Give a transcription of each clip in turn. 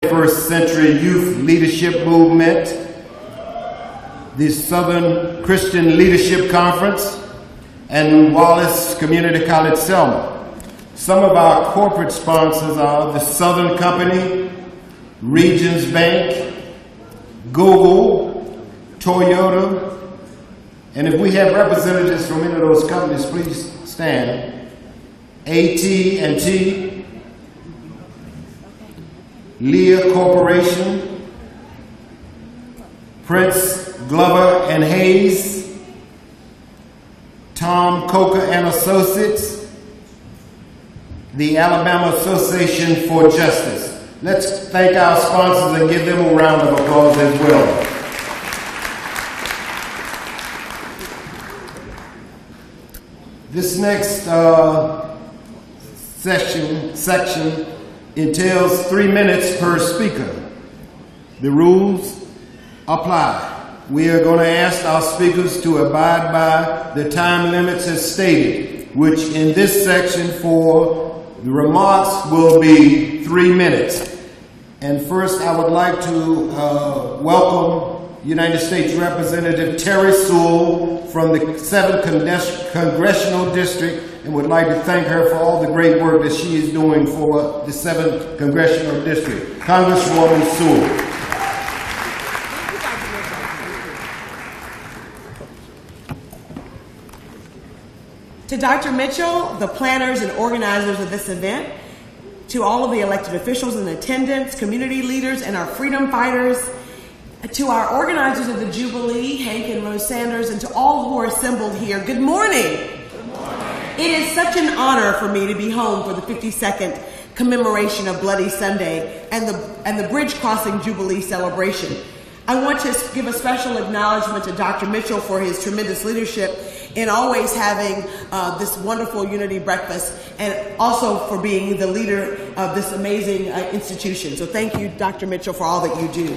21st Century Youth Leadership Movement, the Southern Christian Leadership Conference, and Wallace Community College, Selma. Some of our corporate sponsors are the Southern Company, Regions Bank, Google, Toyota, and if we have representatives from any of those companies, please stand. AT&T, Lear Corporation, Prince Glover and Hayes, Tom Coker and Associates, the Alabama Association for Justice. Let's thank our sponsors and give them a round of applause as well. This next section entails 3 minutes per speaker. The rules apply. We are going to ask our speakers to abide by the time limits as stated, which in this section for the remarks will be 3 minutes. And first, I would like to welcome United States Representative Terry Sewell from the 7th Congressional District, and would like to thank her for all the great work that she is doing for the 7th Congressional District. Congresswoman Sewell. To Dr. Mitchell, the planners and organizers of this event, to all of the elected officials in attendance, community leaders, and our freedom fighters, to our organizers of the Jubilee, Hank and Rose Sanders, and to all who are assembled here, good morning. It is such an honor for me to be home for the 52nd commemoration of Bloody Sunday and the Bridge Crossing Jubilee celebration. I want to give a special acknowledgement to Dr. Mitchell for his tremendous leadership in always having this wonderful unity breakfast, and also for being the leader of this amazing institution. So thank you, Dr. Mitchell, for all that you do.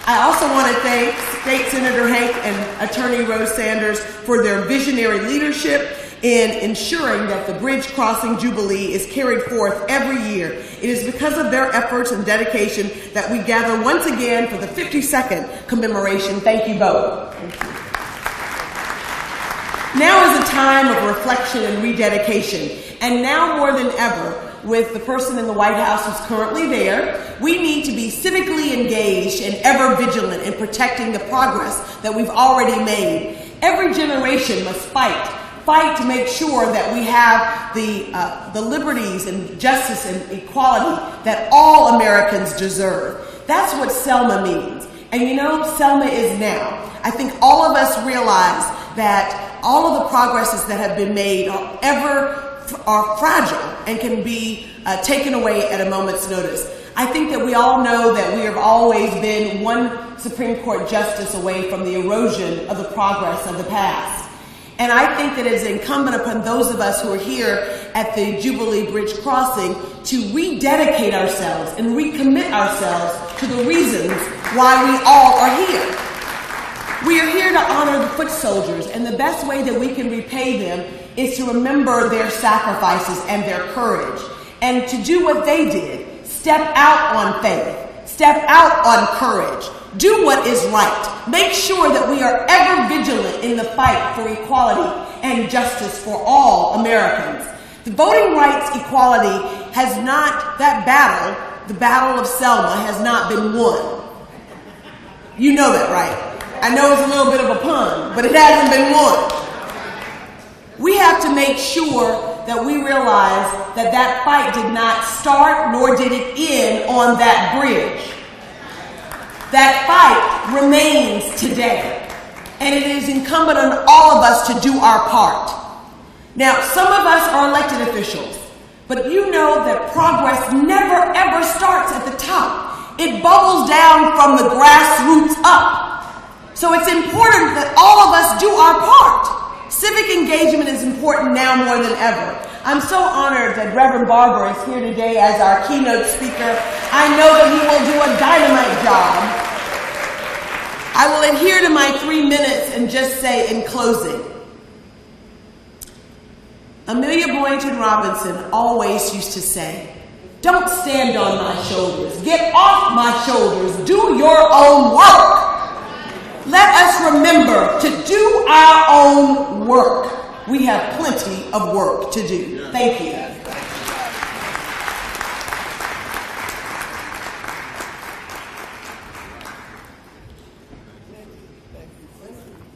I also want to thank State Senator Hank and Attorney Rose Sanders for their visionary leadership in ensuring that the Bridge Crossing Jubilee is carried forth every year. It is because of their efforts and dedication that we gather once again for the 52nd commemoration. Thank you both. Thank you. Now is a time of reflection and rededication, and now more than ever, with the person in the White House who's currently there, we need to be civically engaged and ever vigilant in protecting the progress that we've already made. Every generation must fight to make sure that we have the liberties and justice and equality that all Americans deserve. That's what Selma means. And you know, Selma is now. I think all of us realize that all of the progresses that have been made are fragile and can be taken away at a moment's notice. I think that we all know that we have always been one Supreme Court justice away from the erosion of the progress of the past. And I think that it is incumbent upon those of us who are here at the Jubilee Bridge Crossing to rededicate ourselves and recommit ourselves to the reasons why we all are here. We are here to honor the foot soldiers, and the best way that we can repay them is to remember their sacrifices and their courage, and to do what they did. Step out on faith. Step out on courage. Do what is right. Make sure that we are ever vigilant in the fight for equality and justice for all Americans. The voting rights equality has not, that battle, the Battle of Selma, has not been won. You know that, right? I know it's a little bit of a pun, but it hasn't been won. We have to make sure that we realize that that fight did not start, nor did it end on that bridge. That fight remains today, and it is incumbent on all of us to do our part. Now, some of us are elected officials, but you know that progress never ever starts at the top. It bubbles down from the grassroots up. So it's important that all of us do our part. Civic engagement is important now more than ever. I'm so honored that Reverend Barber is here today as our keynote speaker. I know that he will do a dynamite job. I will adhere to my 3 minutes and just say in closing, Amelia Boynton Robinson always used to say, Don't stand on my shoulders. Get off my shoulders. Do your own work. Let us remember to do our own work. We have plenty of work to do. Thank you.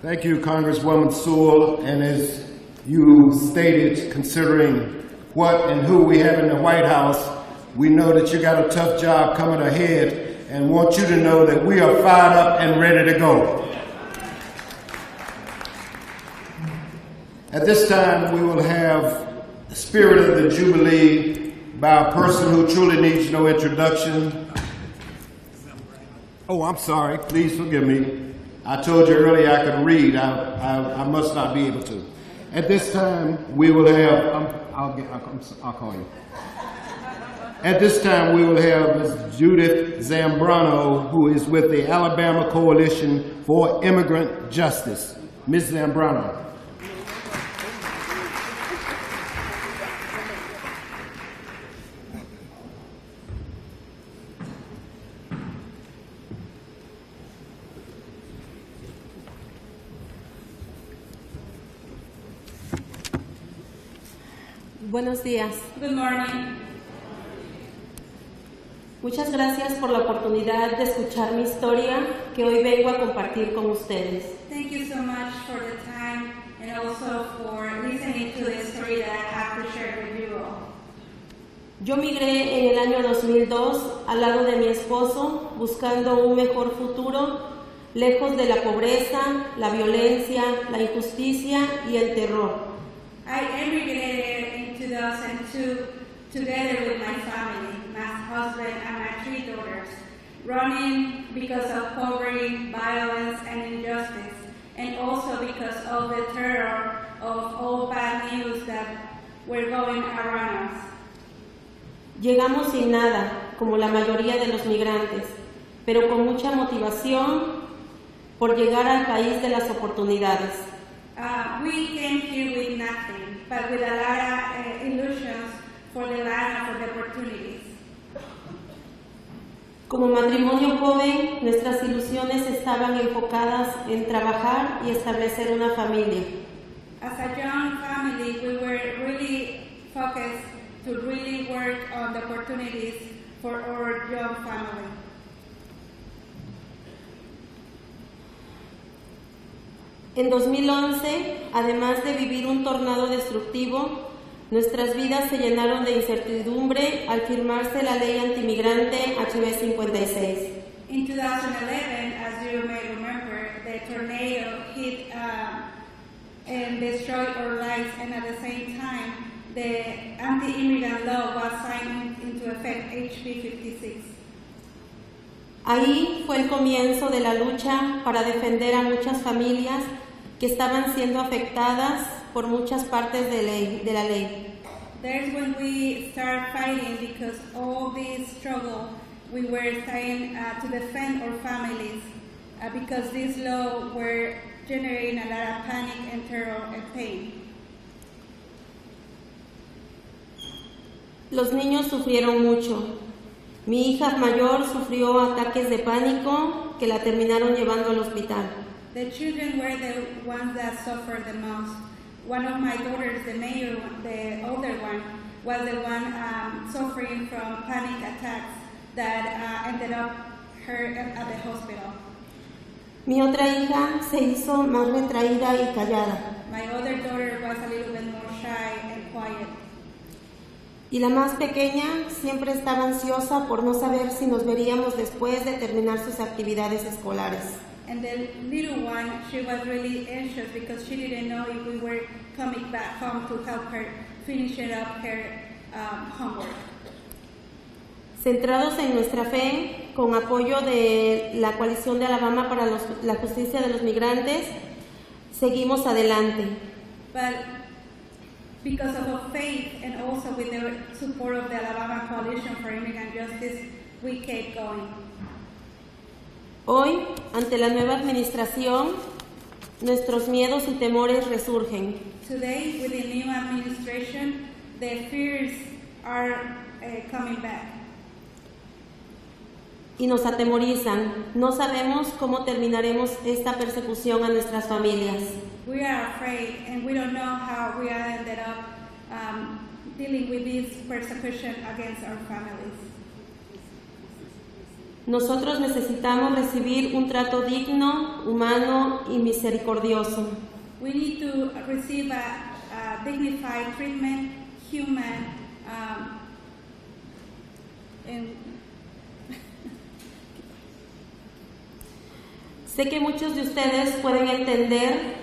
Thank you, Congresswoman Sewell. And as you stated, considering what and who we have in the White House, we know that you got a tough job coming ahead and want you to know that we are fired up and ready to go. At this time, we will have the spirit of the Jubilee by a person who truly needs no introduction. Oh, I'm sorry. Please forgive me. I told you earlier I could read. I must not be able to. At this time, we will have, I'll call you. At this time, we will have Ms. Judith Zambrano, who is with the Alabama Coalition for Immigrant Justice. Ms. Zambrano. Buenos días. Good morning. Muchas gracias por la oportunidad de escuchar mi historia que hoy vengo a compartir con ustedes. Thank you so much for the time and also for listening to the story that I have to share with you all. Yo migré en el año 2002 al lado de mi esposo buscando un mejor futuro, lejos de la pobreza, la violencia, la injusticia y el terror. I emigrated in 2002 together with my family, my husband and my 3 daughters, running because of poverty, violence, and injustice, and also because of the terror of all bad news that were going around us. Llegamos sin nada, como la mayoría de los migrantes, pero con mucha motivación por llegar al país de las oportunidades. We came here with nothing, but with a lot of illusions for the land of the opportunities. Como matrimonio joven, nuestras ilusiones estaban enfocadas en trabajar y establecer una familia. As a young family, we were really focused to really work on the opportunities for our young family. En 2011, además de vivir un tornado destructivo, nuestras vidas se llenaron de incertidumbre al firmarse la ley antimigrante HB 56. In 2011, as you may remember, the tornado hit and destroyed our lives, and at the same time, the anti-immigrant law was signed into effect, HB 56. Ahí fue el comienzo de la lucha para defender a muchas familias que estaban siendo afectadas por muchas partes de la ley. There's when we start fighting, because all this struggle we were trying to defend our families because this law were generating a lot of panic and terror and pain. Los niños sufrieron mucho. Mi hija mayor sufrió ataques de pánico que la terminaron llevando al hospital. The children were the ones that suffered the most. One of my daughters, the older one, was the one suffering from panic attacks that ended up her at the hospital. Mi otra hija se hizo más retraída y callada. My other daughter was a little bit more shy and quiet. Y la más pequeña siempre estaba ansiosa por no saber si nos veríamos después de terminar sus actividades escolares. And the little one, she was really anxious because she didn't know if we were coming back home to help her finish up her homework. Centrados en nuestra fe, con apoyo de la Coalición de Alabama para la Justicia de los Migrantes, seguimos adelante. But because of our faith and also with the support of the Alabama Coalition for Immigrant Justice, we kept going. Hoy, ante la nueva administración, nuestros miedos y temores resurgen. Today, with the new administration, the fears are coming back. Y nos atemorizan. No sabemos cómo terminaremos esta persecución a nuestras familias. We are afraid, and we don't know how we are ended up dealing with this persecution against our families. Nosotros necesitamos recibir un trato digno, humano y misericordioso. We need to receive a dignified treatment, human, and Sé que muchos de ustedes pueden entender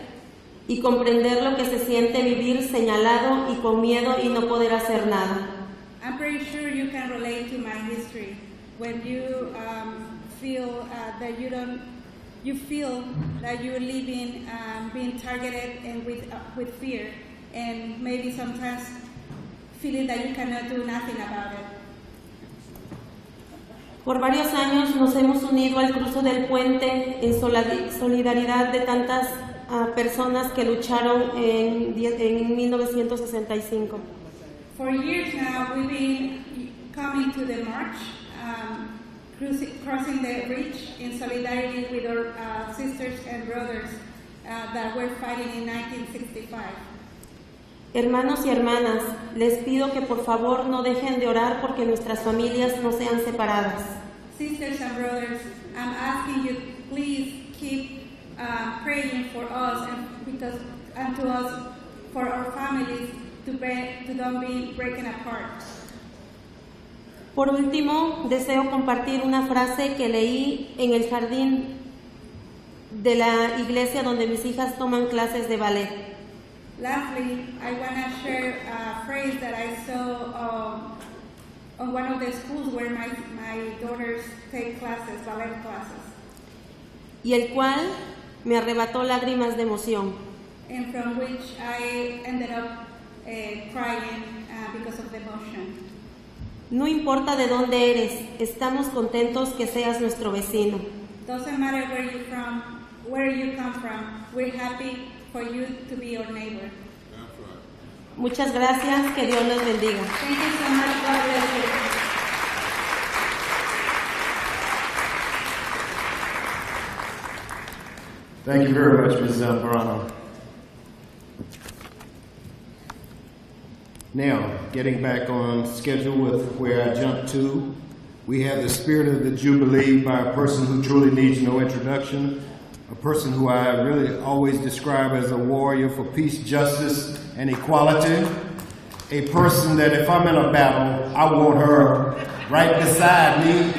y comprender lo que se siente vivir señalado y con miedo y no poder hacer nada. I'm pretty sure you can relate to my history when you feel that you feel that you're living being targeted and with fear, and maybe sometimes feeling that you cannot do nothing about it. Por varios años nos hemos unido al cruce del puente en solidaridad de tantas personas que lucharon en 1965. For years now, we've been coming to the march, crossing the bridge in solidarity with our sisters and brothers that were fighting in 1965. Hermanos y hermanas, les pido que por favor no dejen de orar porque nuestras familias no sean separadas. Sisters and brothers, I'm asking you, please keep praying for us and to us, for our families to don't be breaking apart. Por último, deseo compartir una frase que leí en el jardín de la iglesia donde mis hijas toman clases de ballet. Lastly, I want to share a phrase that I saw on one of the schools where my daughters take classes, ballet classes. Y el cual me arrebató lágrimas de emoción. And from which I ended up crying because of the emotion. No importa de dónde eres, estamos contentos que seas nuestro vecino. Doesn't matter where you come from, we're happy for you to be our neighbor. Muchas gracias, que Dios les bendiga. Thank you so much, God bless you. Thank you very much, Ms. Zambrano. Now, getting back on schedule with where I jumped to, we have the Spirit of the Jubilee by a person who truly needs no introduction, a person who I really always describe as a warrior for peace, justice, and equality, a person that if I'm in a battle, I want her right beside me,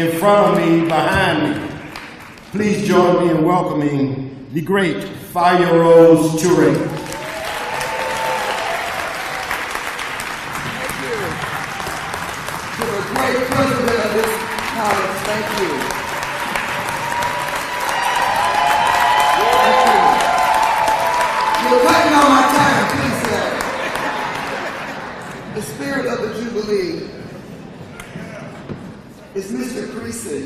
in front of me, behind me. Please join me in welcoming the great Fire Rose Toure. Great president of this college, thank you. You're cutting on my time, please sir. The Spirit of the Jubilee is Mr. Creasy,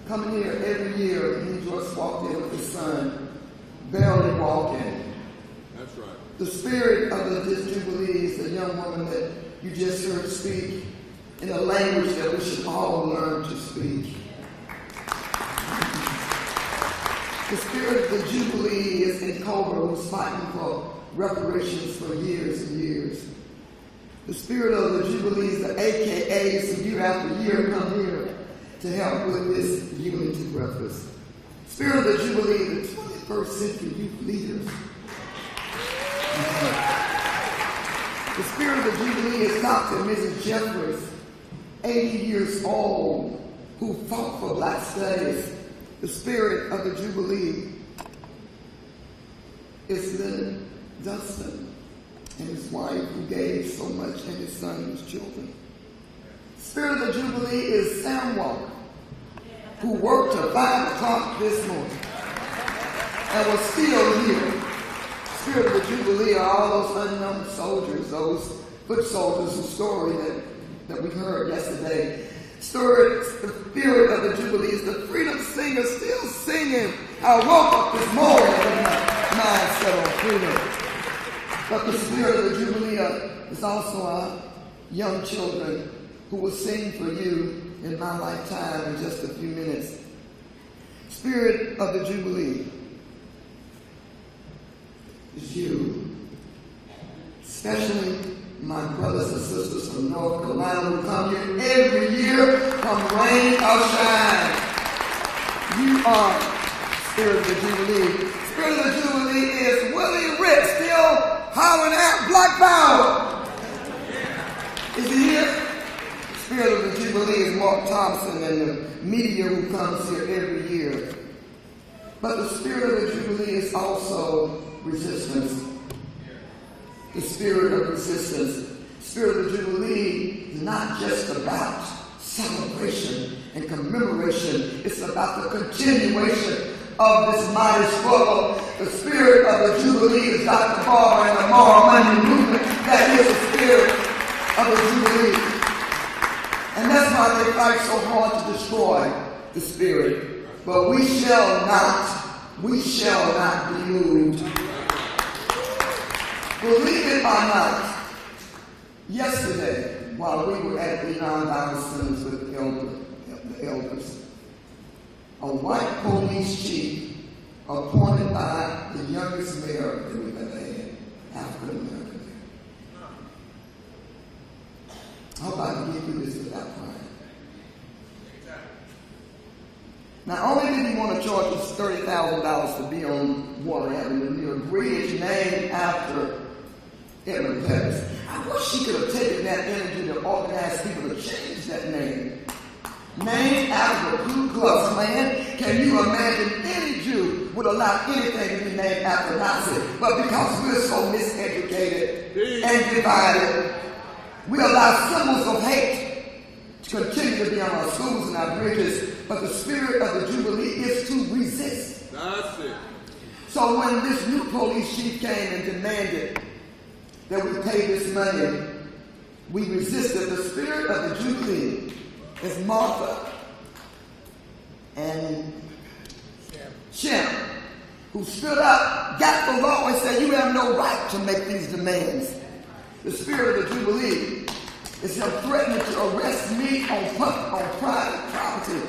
coming here every year, and he just walked in with his son, barely walking. That's right. The Spirit of this Jubilee is the young woman that you just heard speak in a language that we should all learn to speak. The Spirit of the Jubilee is in Cobra, who's fighting for reparations for years and years. The Spirit of the Jubilee is the AKAs who year after year come here to help with this unity breakfast. Spirit of the Jubilee, the 21st century youth leaders. The Spirit of the Jubilee is Dr. and Mrs. Jeffries, 80 years old, who fought for black studies. The Spirit of the Jubilee is Leonard Dunstan and his wife, who gave so much, and his son and his children. The Spirit of the Jubilee is Sam Walker, who worked till 5 o'clock this morning and was still here. The Spirit of the Jubilee are all those unknown soldiers, those foot soldiers whose story that we heard yesterday. The Spirit of the Jubilee is the freedom singer still singing. I woke up this morning with my mind set on freedom. But the Spirit of the Jubilee is also our young children who will sing for you in my lifetime in just a few minutes. Spirit of the Jubilee is you, especially my brothers and sisters from North Carolina who come here every year, come rain or shine. You are Spirit of the Jubilee. Spirit of the Jubilee is Willie Rick still hollering out Black Power. Is he here? Spirit of the Jubilee is Mark Thompson and the media who comes here every year. But the Spirit of the Jubilee is also resistance. The spirit of resistance. Spirit of the Jubilee is not just about celebration and commemoration. It's about the continuation of this mighty struggle. The spirit of the Jubilee is Dr. Barber and the Moral Money movement. That is the spirit of the Jubilee. And that's why they fight so hard to destroy the spirit. But we shall not be moved. Believe it or not, yesterday, while we were at the nonviolent centers with the elders, a white police chief appointed by the youngest mayor that we've ever had, African American mayor. I hope I can give you this without crying. Not only did he want to charge us $30,000 to be on Water Avenue, New York Bridge named after Immigrant. I wish she could have taken that energy to organize people to change that name. Named after the Ku Klux Klan. Can you imagine any Jew would allow anything to be named after Nazi? But because we're so miseducated and divided, we allow symbols of hate to continue to be on our schools and our bridges. But the spirit of the Jubilee is to resist. That's it. So when this new police chief came and demanded that we pay this money, we resisted. The spirit of the Jubilee is Martha and Shem, who stood up, got the law, and said, you have no right to make these demands. The spirit of the Jubilee is him threatening to arrest me on private property.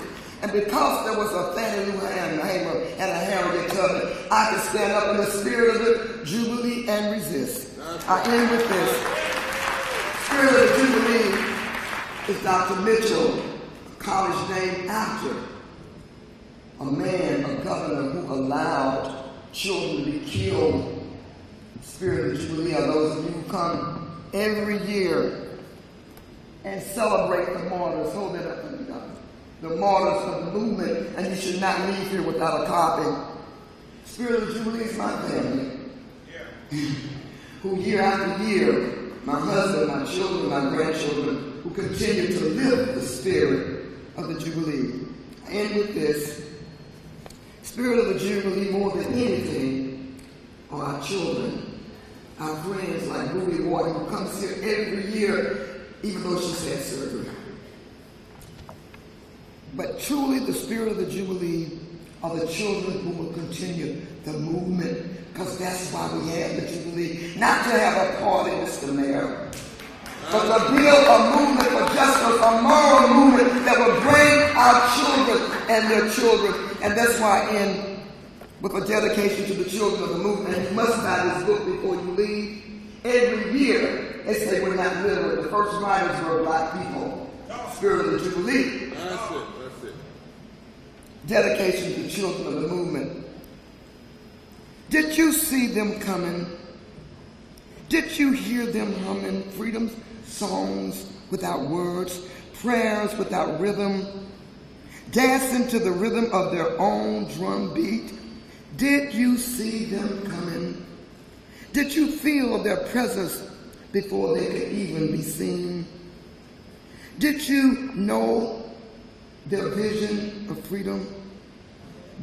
And because there was a Fannie Lou Hamer and a Harriet Tubman, I could stand up in the spirit of the Jubilee and resist. I end with this. Spirit of the Jubilee is Dr. Mitchell, a college named after a man, a governor who allowed children to be killed. Spirit of the Jubilee are those of you who come every year and celebrate the martyrs. Hold it up for me, God. The martyrs of the movement, and you should not leave here without a copy. Spirit of the Jubilee is my family. Who year after year, my husband, my children, my grandchildren, who continue to live the spirit of the Jubilee. I end with this. Spirit of the Jubilee, more than anything, are our children, our friends like Ruby Ward, who comes here every year, even though she's had surgery. But truly, the spirit of the Jubilee are the children who will continue the movement, because that's why we have the Jubilee. Not to have a party, Mr. Mayor, but to build a movement for justice, a moral movement that will bring our children and their children. And that's why I end with a dedication to the children of the movement. And you must buy this book before you leave. Every year, they say we're not literate. The first writers were black people. Spirit of the Jubilee. That's it. That's it. Dedication to the children of the movement. Did you see them coming? Did you hear them humming freedom songs without words, prayers without rhythm, dancing to the rhythm of their own drum beat? Did you see them coming? Did you feel their presence before they could even be seen? Did you know their vision of freedom?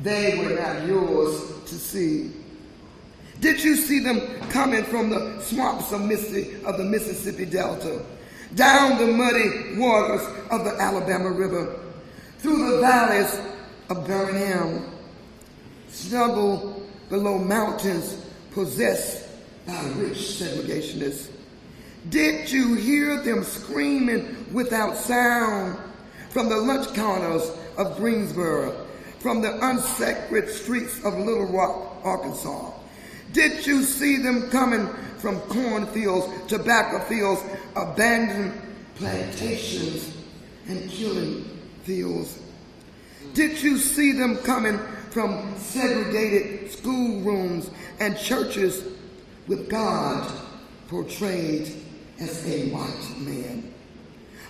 They were not yours to see. Did you see them coming from the swamps of the Mississippi Delta, down the muddy waters of the Alabama River, through the valleys of Birmingham, snuggle below mountains possessed by rich segregationists? Did you hear them screaming without sound from the lunch counters of Greensboro, from the unsacred streets of Little Rock, Arkansas? Did you see them coming from cornfields, tobacco fields, abandoned plantations, and killing fields? Did you see them coming from segregated schoolrooms and churches with God portrayed as a white man?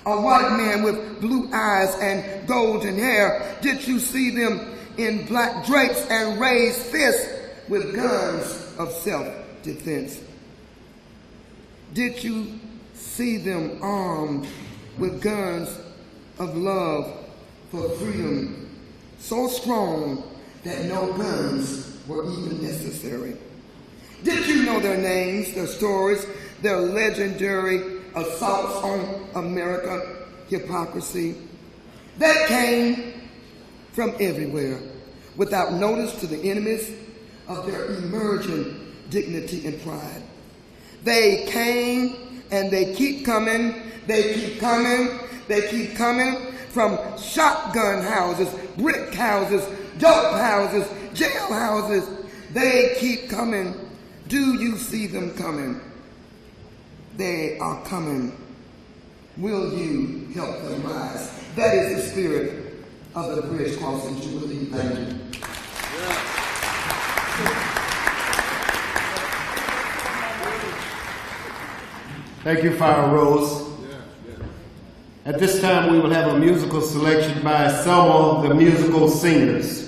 A white man with blue eyes and golden hair. Did you see them in black drapes and raised fists with guns of self-defense? Did you see them armed with guns of love for freedom so strong that no guns were even necessary? Did you know their names, their stories, their legendary assaults on American hypocrisy? That came from everywhere, without notice to the enemies of their emerging dignity and pride. They came and they keep coming, they keep coming, they keep coming from shotgun houses, brick houses, dope houses, jail houses. They keep coming. Do you see them coming? They are coming. Will you help them rise? That is the spirit of the Bridge Crossing Jubilee. Thank you. Thank you, Fire Rose. At this time, we will have a musical selection by Selma, the Musical Singers.